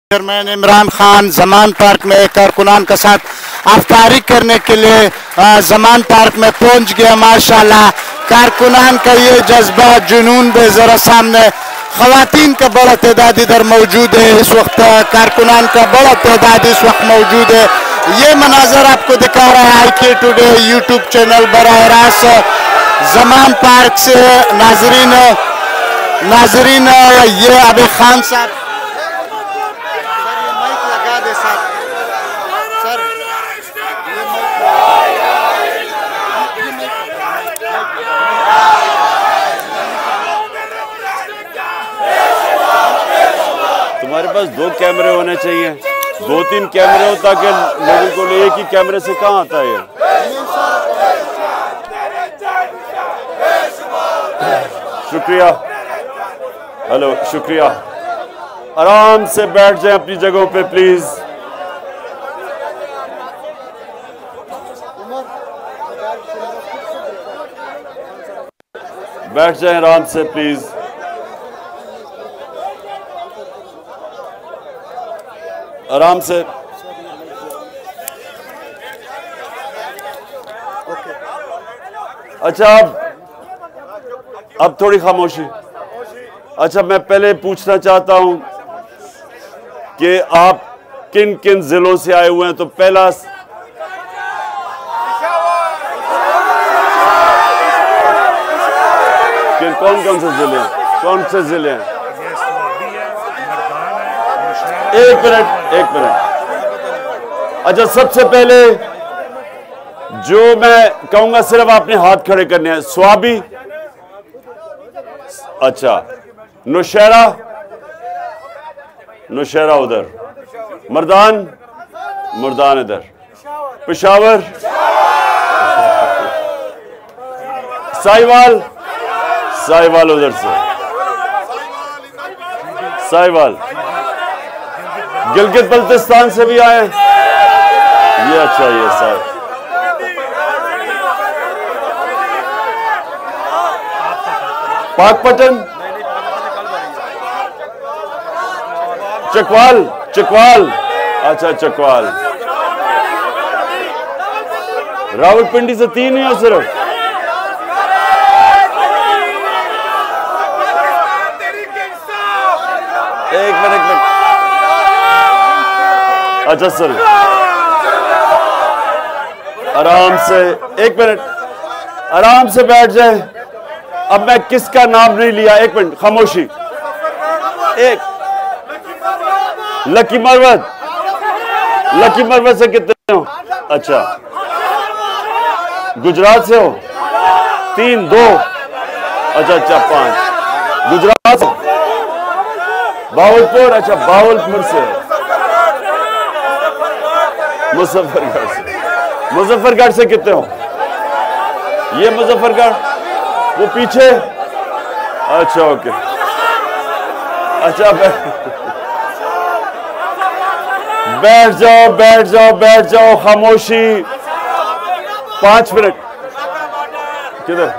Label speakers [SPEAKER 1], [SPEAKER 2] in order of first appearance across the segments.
[SPEAKER 1] Chairman Imran Khan Zaman park में कारकुनान के साथ अफ्तारी करने के लिए जमान पार्क में पहुंच गया। माशाल्लाह कारकुनान का ये जज्बा जुनून भी जरा सामने, खवातीन का बड़ा तादाद इधर मौजूद है। इस वक्त कारकुनान का बड़ा तादाद इस वक्त मौजूद है। ये मनाजर आपको दिखा रहा है IK टुडे यूट्यूब चैनल बराह रास्त जमान पार्क से। नाजरीन ये अभी खान साहब
[SPEAKER 2] तुम्हारे पास 2 कैमरे होने चाहिए, 2-3 कैमरे हो ताकि लोगों को एक ही कैमरे से कहाँ आता है। शुक्रिया, हेलो, शुक्रिया। आराम से बैठ जाएं अपनी जगहों पे प्लीज। बैठ जाएं आराम से प्लीज। आराम से। अच्छा अब थोड़ी खामोशी। अच्छा मैं पहले पूछना चाहता हूं कि आप किन किन जिलों से आए हुए हैं। तो पहला कौन कौन से जिले हैं, कौन से जिले हैं? एक मिनट। अच्छा सबसे पहले जो मैं कहूंगा सिर्फ आपने हाथ खड़े करने हैं। स्वाबी, अच्छा नौशहरा उधर, मर्दान इधर, पेशावर, साहिवाल उधर से, गिलगित बल्तिस्तान से भी आए। ये अच्छा, ये साहब पाकपटन, चकवाल, अच्छा चकवाल। रावलपिंडी से 3 ही हो सिर्फ। एक मिनट। अच्छा सर आराम से, एक मिनट, आराम से बैठ जाए। अब मैं किसका नाम नहीं लिया, एक मिनट खामोशी। एक लकी मरवत से कितने हो? अच्छा गुजरात से हो? 3, 2, अच्छा 5 गुजरात से। बावलपुर, अच्छा बावलपुर से। मुजफ्फरगढ़ से कितने हो? ये मुजफ्फरगढ़, वो पीछे, अच्छा ओके। अच्छा बैठ जाओ खामोशी। 5 मिनट। किधर?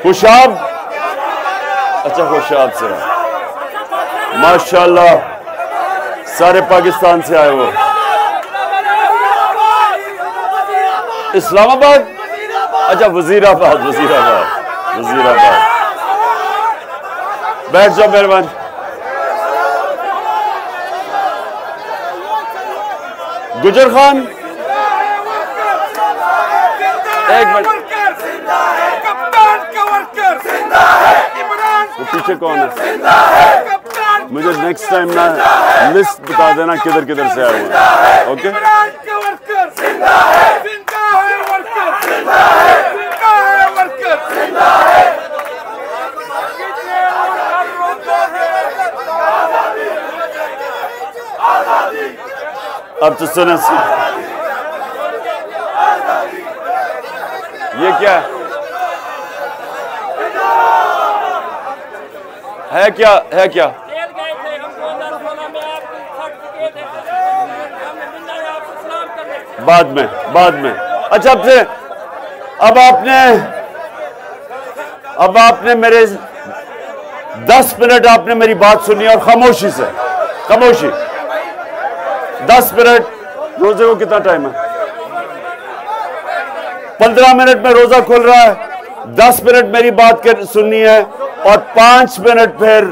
[SPEAKER 2] खुशाब, अच्छा खुशाब से। माशाल्लाह सारे पाकिस्तान से आए हो। इस्लामाबाद, अच्छा वजीराबाद। बैठ जाओ मेहरबानी। गुजर खान, एक मिनट। वो पीछे कौन है? मुझे नेक्स्ट टाइम ना लिस्ट बता देना किधर किधर से आए हुए। ओके अब तो सुना। ये क्या है? क्या बाद में। अच्छा अब आपने मेरे 10 मिनट आपने मेरी बात सुनी और खामोशी से, खामोशी। 10 मिनट, रोजे को कितना टाइम है? 15 मिनट में रोजा खुल रहा है, 10 मिनट मेरी बात सुननी है और 5 मिनट फिर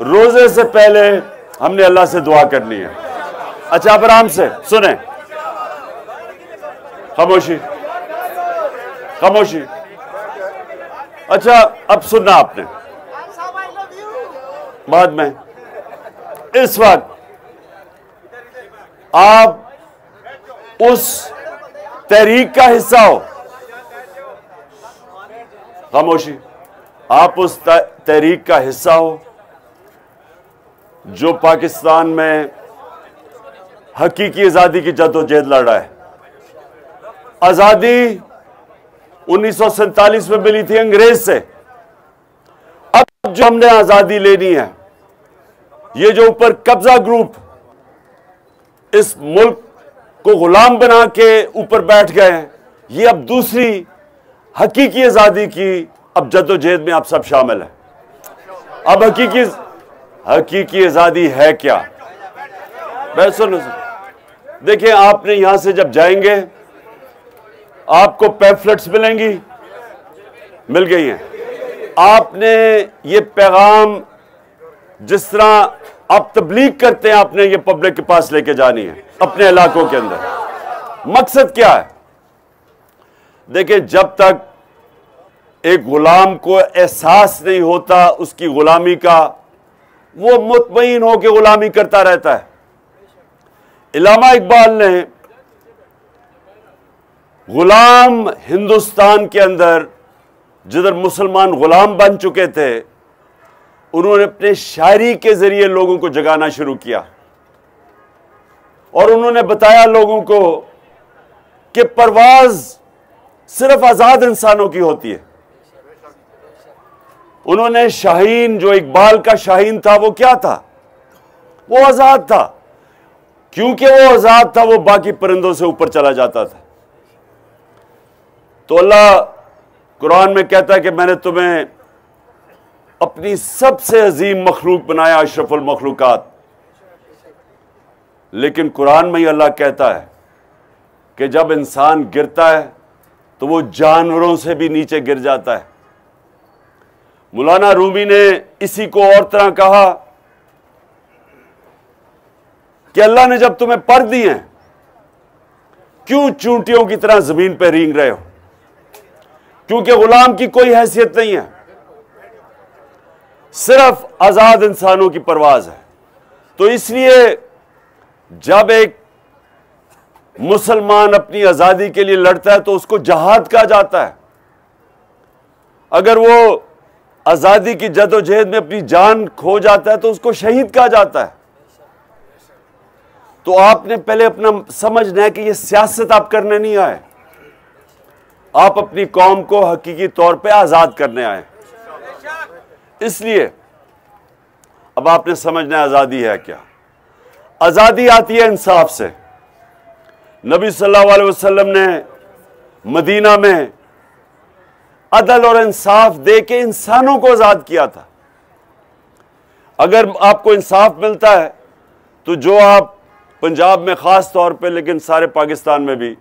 [SPEAKER 2] रोजे से पहले हमने अल्लाह से दुआ करनी है। अच्छा, आप आराम से सुने, खामोशी खामोशी। अच्छा, अब सुनना आपने बाद में। इस वक्त आप उस तहरीक का हिस्सा हो, खामोशी, आप उस तहरीक का हिस्सा हो जो पाकिस्तान में हकीकी आजादी की जद्दोजहद लड़ रहा है। आजादी 1947 में मिली थी अंग्रेज से। अब जो हमने आजादी लेनी है, ये जो ऊपर कब्जा ग्रुप इस मुल्क को गुलाम बना के ऊपर बैठ गए हैं, ये अब दूसरी हकीकी आजादी की अब जद्दोजहद में आप सब शामिल हैं। अब हकीकी आजादी है क्या? मैं सुनो, देखिए, आपने यहां से जब जाएंगे आपको पैम्फलेट्स मिलेंगी, मिल गई हैं। आपने ये पैगाम जिस तरह आप तबलीग करते हैं, आपने ये पब्लिक के पास लेके जानी है अपने इलाकों के अंदर। मकसद क्या है? देखिए, जब तक एक गुलाम को एहसास नहीं होता उसकी गुलामी का, वो मुतमईन होकर गुलामी करता रहता है। इल्लामा इकबाल ने गुलाम हिंदुस्तान के अंदर जिधर मुसलमान गुलाम बन चुके थे, उन्होंने अपने शायरी के जरिए लोगों को जगाना शुरू किया और उन्होंने बताया लोगों को कि परवाज सिर्फ आजाद इंसानों की होती है। उन्होंने शाहीन, जो इकबाल का शाहीन था, वो क्या था? वो आजाद था। क्योंकि वो आजाद था, वो बाकी परिंदों से ऊपर चला जाता था। तो अल्लाह कुरान में कहता है कि मैंने तुम्हें अपनी सबसे अजीम मखलूक बनाया, अशरफुल मखलूकात। लेकिन कुरान में ही अल्लाह कहता है कि जब इंसान गिरता है तो वो जानवरों से भी नीचे गिर जाता है। मौलाना रूमी ने इसी को और तरह कहा कि अल्लाह ने जब तुम्हें पर दिए हैं, क्यों चूंटियों की तरह जमीन पर रेंग रहे हो? क्योंकि गुलाम की कोई हैसियत नहीं है, सिर्फ आजाद इंसानों की परवाज है। तो इसलिए जब एक मुसलमान अपनी आजादी के लिए लड़ता है तो उसको जहाद कहा जाता है। अगर वो आजादी की जद्दोजहद में अपनी जान खो जाता है तो उसको शहीद कहा जाता है। तो आपने पहले अपना समझना है कि ये सियासत आप करने नहीं आए, आप अपनी कौम को हकीकी तौर पे आजाद करने आए। इसलिए अब आपने समझना है आजादी है क्या। आजादी आती है इंसाफ से। नबी सल्लल्लाहु अलैहि वसल्लम ने मदीना में अदल और इंसाफ दे के इंसानों को आजाद किया था। अगर आपको इंसाफ मिलता है तो जो आप पंजाब में खास तौर पे, लेकिन सारे पाकिस्तान में भी,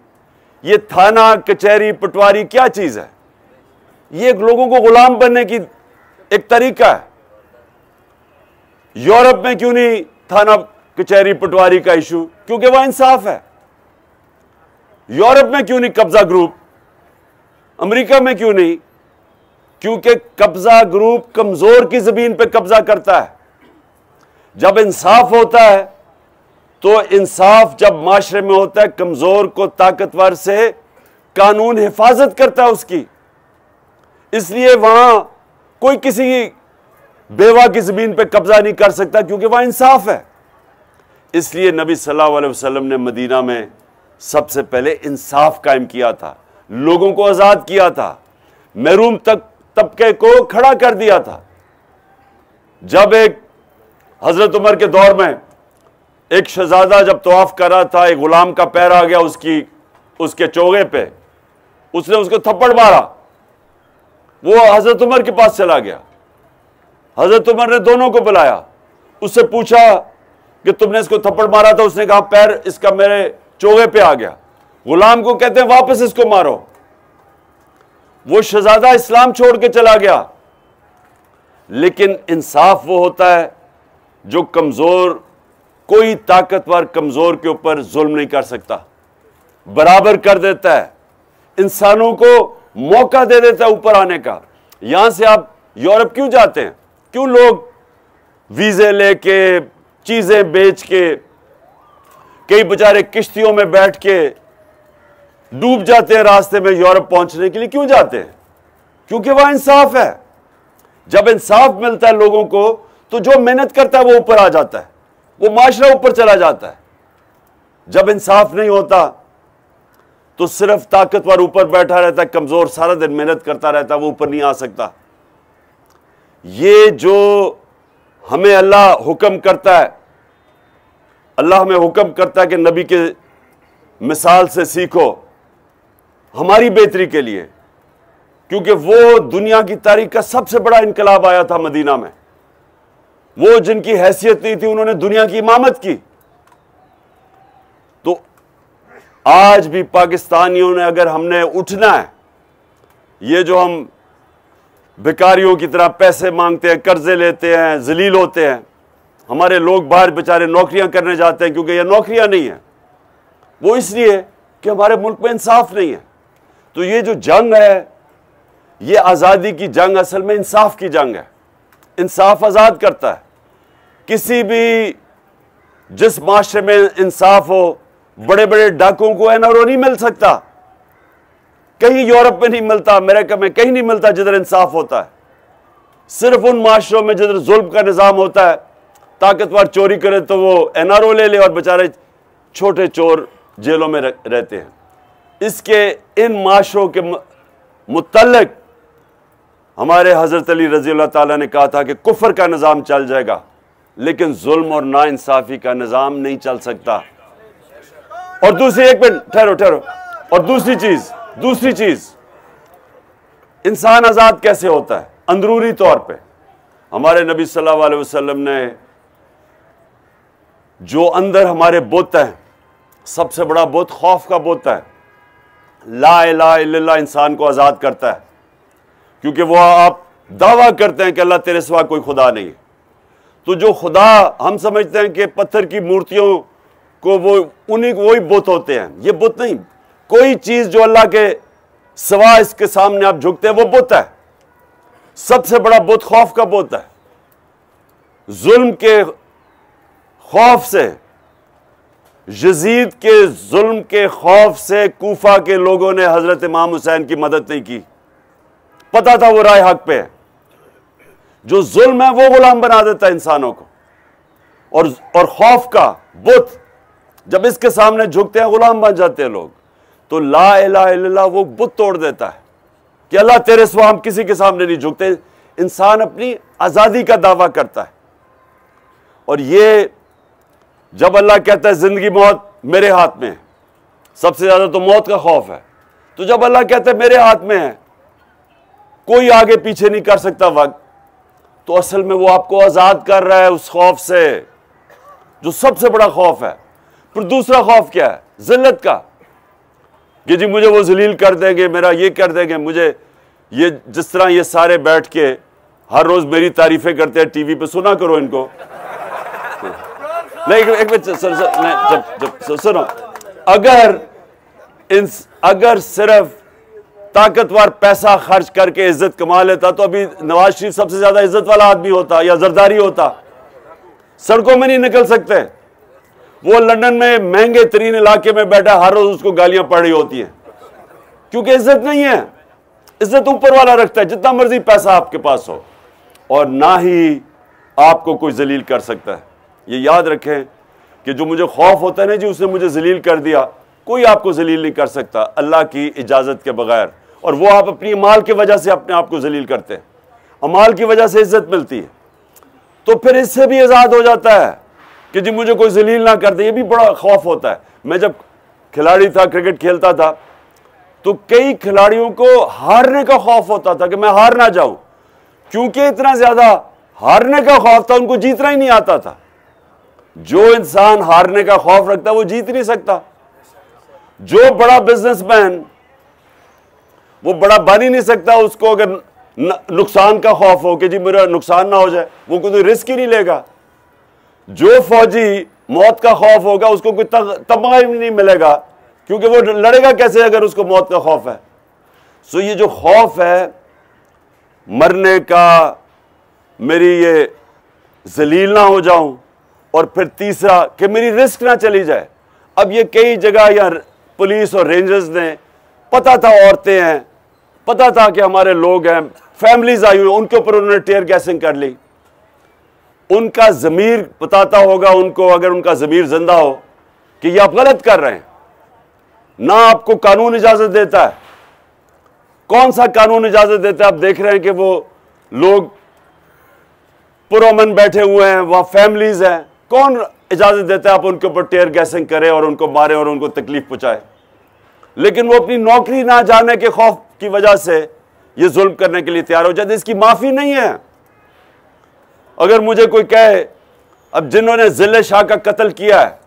[SPEAKER 2] ये थाना कचहरी पटवारी क्या चीज है? ये लोगों को गुलाम बनने की एक तरीका है। यूरोप में क्यों नहीं थाना कचहरी पटवारी का इशू? क्योंकि वह इंसाफ है। यूरोप में क्यों नहीं कब्जा ग्रुप? अमेरिका में क्यों नहीं? क्योंकि कब्जा ग्रुप कमजोर की जमीन पे कब्जा करता है। जब इंसाफ होता है तो इंसाफ जब माशरे में होता है, कमजोर को ताकतवर से कानून हिफाजत करता है उसकी। इसलिए वहां कोई किसी बेवा की जमीन पे कब्जा नहीं कर सकता, क्योंकि वहां इंसाफ है। इसलिए नबी सल्लल्लाहु अलैहि वसल्लम ने मदीना में सबसे पहले इंसाफ कायम किया था, लोगों को आजाद किया था, महरूम तबके को खड़ा कर दिया था। जब एक हजरत उमर के दौर में एक शहजादा जब तवाफ कर रहा था, एक गुलाम का पैर आ गया उसके चोगे पे, उसने उसको थप्पड़ मारा, वो हजरत उमर के पास चला गया। हजरत उमर ने दोनों को बुलाया, उससे पूछा कि तुमने इसको थप्पड़ मारा था, उसने कहा पैर इसका मेरे चोगे पे आ गया। गुलाम को कहते हैं वापस इसको मारो। वो शहजादा इस्लाम छोड़ के चला गया। लेकिन इंसाफ वो होता है जो कमजोर, कोई ताकतवर कमजोर के ऊपर जुल्म नहीं कर सकता, बराबर कर देता है, इंसानों को मौका दे देता है ऊपर आने का। यहां से आप यूरोप क्यों जाते हैं? क्यों लोग वीजे लेके, चीजें बेच के, कई बेचारे किश्तियों में बैठ के डूब जाते हैं रास्ते में यूरोप पहुंचने के लिए? क्यों जाते हैं? क्योंकि वहां इंसाफ है। जब इंसाफ मिलता है लोगों को, तो जो मेहनत करता है वो ऊपर आ जाता है, वो माशरा ऊपर चला जाता है। जब इंसाफ नहीं होता तो सिर्फ ताकतवर ऊपर बैठा रहता है, कमजोर सारा दिन मेहनत करता रहता है, वो ऊपर नहीं आ सकता। ये जो हमें अल्लाह हुक्म करता है, अल्लाह हमें हुक्म करता है कि नबी के मिसाल से सीखो, हमारी बेहतरी के लिए। क्योंकि वो दुनिया की तारीख का सबसे बड़ा इनकलाब आया था मदीना में। वो जिनकी हैसियत नहीं थी, उन्होंने दुनिया की इमामत की। तो आज भी पाकिस्तानियों ने, अगर हमने उठना है, ये जो हम भिखारियों की तरह पैसे मांगते हैं, कर्जे लेते हैं, जलील होते हैं, हमारे लोग बाहर बेचारे नौकरियां करने जाते हैं क्योंकि ये नौकरियां नहीं है, वो इसलिए कि हमारे मुल्क में इंसाफ नहीं है। तो ये जो जंग है, ये आज़ादी की जंग असल में इंसाफ की जंग है। इंसाफ आज़ाद करता है। किसी भी जिस माशरे में इंसाफ हो, बड़े बड़े डाकुओं को एनआरओ नहीं मिल सकता। कहीं यूरोप में नहीं मिलता, अमेरिका में कहीं नहीं मिलता जिधर इंसाफ होता है। सिर्फ उन माशरों में जिधर जुल्म का निज़ाम होता है, ताकतवर चोरी करे तो वो एनआरओ ले ले और बेचारे छोटे चोर जेलों में रहते हैं। इसके इन माशरों के मुतल्लिक हमारे हजरत अली रजी अल्लाह ताला ने कहा था कि कुफर का निज़ाम चल जाएगा, लेकिन जुल्म और नाइंसाफी का निज़ाम नहीं चल सकता। और दूसरी, एक मिनट ठहरो, और दूसरी चीज इंसान आजाद कैसे होता है? अंदरूनी तौर पे हमारे नबी सल्लल्लाहु अलैहि वसल्लम ने, जो अंदर हमारे बुत हैं, सबसे बड़ा बुत खौफ का बुत है। ला इलाहा इल्लल्लाह इंसान को आजाद करता है, क्योंकि वो आप दावा करते हैं कि अल्लाह तेरे सिवा कोई खुदा नहीं है। तो जो खुदा हम समझते हैं कि पत्थर की मूर्तियों को वो वही बुत होते हैं, ये बुत नहीं। कोई चीज जो अल्लाह के सिवा इसके सामने आप झुकते हैं, वो बुत है। सबसे बड़ा बुत खौफ का बुत है। जुल्म के खौफ से, यजीद के जुल्म के खौफ से कूफा के लोगों ने हजरत इमाम हुसैन की मदद नहीं की। पता था वो राय हक पे है। जो जुल्म है वो गुलाम बना देता है इंसानों को, और खौफ का बुत जब इसके सामने झुकते हैं, गुलाम बन जाते हैं लोग। तो ला इलाहा इल्लल्लाह वो बुत तोड़ देता है कि अल्लाह तेरे सिवा हम किसी के सामने नहीं झुकते। इंसान अपनी आजादी का दावा करता है। और ये जब अल्लाह कहता है जिंदगी मौत मेरे हाथ में है, सबसे ज्यादा तो मौत का खौफ है। तो जब अल्लाह कहता है मेरे हाथ में है, कोई आगे पीछे नहीं कर सकता वक्त, तो असल में वो आपको आजाद कर रहा है उस खौफ से, जो सबसे बड़ा खौफ है। फिर दूसरा खौफ क्या है? जिल्लत का, कि जी मुझे वो जलील कर देंगे, मेरा ये कर देंगे, मुझे ये, जिस तरह ये सारे बैठ के हर रोज मेरी तारीफें करते हैं टीवी पे, सुना करो इनको। नहीं, एक मिनट जब सुनो, अगर सिर्फ ताकतवर पैसा खर्च करके इज्जत कमा लेता तो अभी नवाज शरीफ सबसे ज्यादा इज्जत वाला आदमी होता या जरदारी होता। सड़कों में नहीं निकल सकते। वो लंदन में महंगे तरीन इलाके में बैठा, हर रोज उसको गालियां पड़ रही होती हैं, क्योंकि इज्जत नहीं है। इज्जत ऊपर वाला रखता है, जितना मर्जी पैसा आपके पास हो, और ना ही आपको कोई जलील कर सकता है। ये याद रखें कि जो मुझे खौफ होता है ना जी, उसने मुझे जलील कर दिया, कोई आपको जलील नहीं कर सकता अल्लाह की इजाजत के बगैर। और वो आप अपनी अमाल की वजह से अपने आप को जलील करते हैं, अमाल की वजह से इज्जत मिलती है। तो फिर इससे भी आजाद हो जाता है कि जी मुझे कोई जलील ना कर दे। ये भी बड़ा खौफ होता है। मैं जब खिलाड़ी था, क्रिकेट खेलता था, तो कई खिलाड़ियों को हारने का खौफ होता था कि मैं हार ना जाऊं, क्योंकि इतना ज्यादा हारने का खौफ था, उनको जीतना ही नहीं आता था। जो इंसान हारने का खौफ रखता है वो जीत नहीं सकता। जो बड़ा बिजनेसमैन, वो बड़ा बन ही नहीं सकता, उसको अगर नुकसान का खौफ हो कि जी मेरा नुकसान ना हो जाए, वो कोई रिस्क ही नहीं लेगा। जो फौजी मौत का खौफ होगा उसको कोई तमगा ही नहीं मिलेगा, क्योंकि वो लड़ेगा कैसे अगर उसको मौत का खौफ है। सो ये जो खौफ है मरने का, मेरी ये जलील ना हो जाऊं, और फिर तीसरा कि मेरी रिस्क ना चली जाए। अब ये कई जगह या पुलिस और रेंजर्स ने, पता था औरतें हैं, पता था कि हमारे लोग हैं, फैमिलीज आई हुई, उनके ऊपर उन्होंने टीयर गैसिंग कर ली। उनका ज़मीर बताता होगा उनको, अगर उनका ज़मीर जिंदा हो, कि ये आप गलत कर रहे हैं। ना आपको कानून इजाजत देता है। कौन सा कानून इजाजत देता है? आप देख रहे हैं कि वो लोग पुरअमन बैठे हुए हैं, वहां फैमिलीज हैं, कौन इजाजत देता है आप उनके ऊपर टीयर गैसिंग करें और उनको मारें और उनको तकलीफ पहुंचाए? लेकिन वो अपनी नौकरी ना जाने के खौफ की वजह से ये जुल्म करने के लिए तैयार हो जाते। इसकी माफी नहीं है। अगर मुझे कोई कहे, अब जिन्होंने जिले शाह का कत्ल किया है,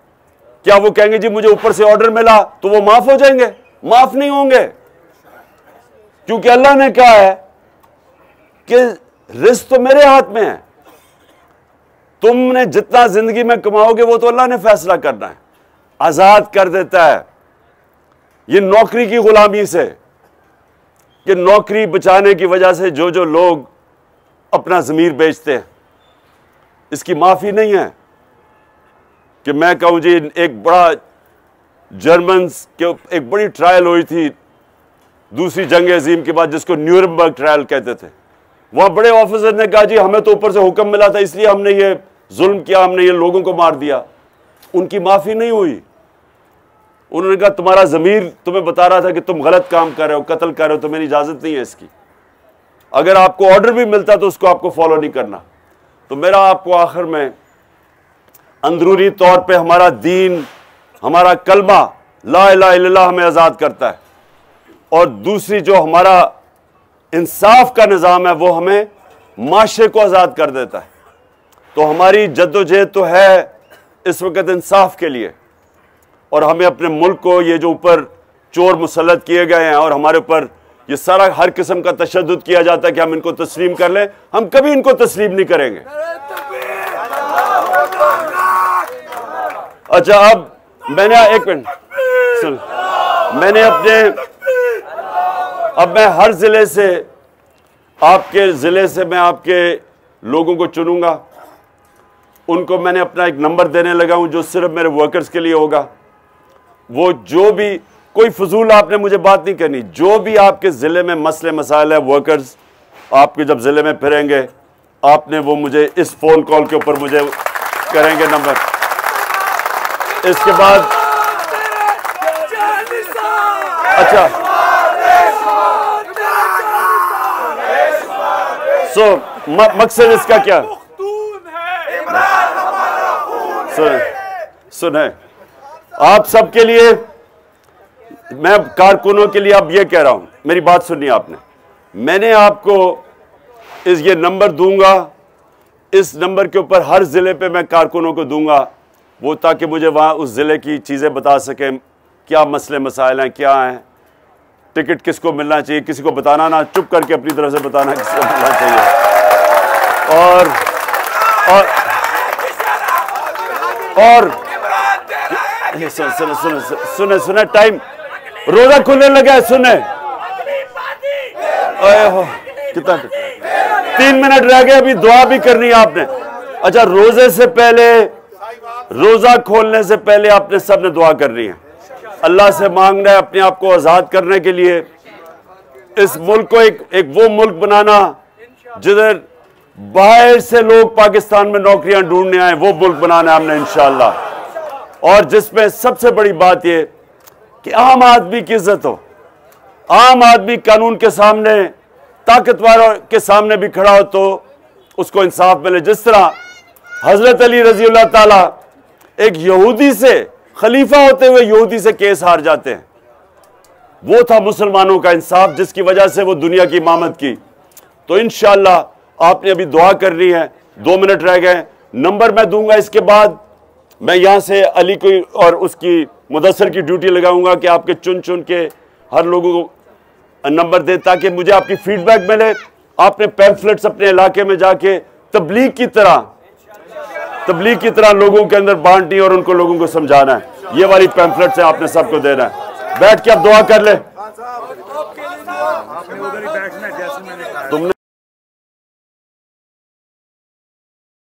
[SPEAKER 2] क्या वो कहेंगे जी मुझे ऊपर से ऑर्डर मिला तो वो माफ हो जाएंगे? माफ नहीं होंगे, क्योंकि अल्लाह ने कहा है कि रिस्क तो मेरे हाथ में है। तुमने जितना जिंदगी में कमाओगे वो तो अल्लाह ने फैसला करना है। आजाद कर देता है ये नौकरी की गुलामी से, कि नौकरी बचाने की वजह से जो जो लोग अपना ज़मीर बेचते हैं, इसकी माफी नहीं है। कि मैं कहूं जी, एक बड़ा जर्मन्स के एक बड़ी ट्रायल हुई थी दूसरी जंग अजीम के बाद, जिसको न्यूरमबर्ग ट्रायल कहते थे। वहां बड़े ऑफिसर ने कहा जी हमें तो ऊपर से हुक्म मिला था, इसलिए हमने ये जुल्म किया, हमने ये लोगों को मार दिया। उनकी माफी नहीं हुई। उन्होंने कहा तुम्हारा ज़मीर तुम्हें बता रहा था कि तुम गलत काम कर रहे हो, कत्ल कर रहे हो, तुम्हें इजाजत नहीं है इसकी। अगर आपको ऑर्डर भी मिलता तो उसको आपको फॉलो नहीं करना। तो मेरा आपको आखिर में, अंदरूनी तौर पे हमारा दीन, हमारा कलमा ला इलाहा इल्लल्लाह हमें आज़ाद करता है, और दूसरी जो हमारा इंसाफ का निज़ाम है वो हमें माशरे को आज़ाद कर देता है। तो हमारी जद्दोजहद तो है इस वक्त इंसाफ के लिए, और हमें अपने मुल्क को, ये जो ऊपर चोर मुसल्लत किए गए हैं और हमारे ऊपर ये सारा हर किस्म का तशद्दुद किया जाता है कि हम इनको तस्लीम कर लें, हम कभी इनको तस्लीम नहीं करेंगे। अच्छा, अब मैंने, एक मिनट सुन, मैंने अब मैं हर जिले से, आपके जिले से मैं आपके लोगों को चुनूंगा, उनको मैंने अपना एक नंबर देने लगा हूं जो सिर्फ मेरे वर्कर्स के लिए होगा। वो जो भी, कोई फजूल आपने मुझे बात नहीं करनी, जो भी आपके ज़िले में मसले मसाइल है, वर्कर्स आपके जब ज़िले में फिरेंगे, आपने वो मुझे इस फ़ोन कॉल के ऊपर मुझे करेंगे नंबर। इसके बाद अच्छा, मकसद इसका क्या? सुने, आप सबके लिए, मैं कारकुनों के लिए अब ये कह रहा हूं, मेरी बात सुनिए आपने। मैंने आपको ये नंबर दूंगा, इस नंबर के ऊपर हर जिले पे मैं कारकुनों को दूंगा, वो ताकि मुझे वहां उस जिले की चीजें बता सकें, क्या मसले मसाइल हैं, क्या हैं, टिकट किसको मिलना चाहिए, किसी को बताना ना, चुप करके अपनी तरफ से बताना किसको मिलना चाहिए। और सुने, टाइम रोजा खुलने लगा है, सुने, कितना 3 मिनट रह गए, अभी दुआ भी करनी है आपने। अच्छा, रोजे से पहले, रोजा खोलने से पहले आपने सबने दुआ करनी है, अल्लाह से मांगना है अपने आप को आजाद करने के लिए, इस मुल्क को एक वो मुल्क बनाना जिधर बाहर से लोग पाकिस्तान में नौकरियां ढूंढने आए, वो मुल्क बनाना है हमने इंशाअल्लाह। और जिसमें सबसे बड़ी बात यह कि आम आदमी की इज्जत हो, आम आदमी कानून के सामने, ताकतवरों के सामने भी खड़ा हो तो उसको इंसाफ मिले। जिस तरह हजरत अली रजी अल्लाह ताला एक यहूदी से, खलीफा होते हुए यहूदी से केस हार जाते हैं, वो था मुसलमानों का इंसाफ, जिसकी वजह से वो दुनिया की इमामत की। तो इंशाअल्लाह आपने अभी दुआ करनी है, 2 मिनट रह गए, नंबर मैं दूंगा इसके बाद, मैं यहां से अली को और उसकी मुदस्सर की ड्यूटी लगाऊंगा कि आपके चुन चुन के हर लोगों को नंबर दे, ताकि मुझे आपकी फीडबैक मिले। आपने पैम्फलेट्स अपने इलाके में जाके तबलीग की तरह लोगों के अंदर बांटनी और उनको लोगों को समझाना है। ये वाली पैम्फलेट्स है, आपने सबको देना है। बैठ के आप दुआ कर ले। तुमने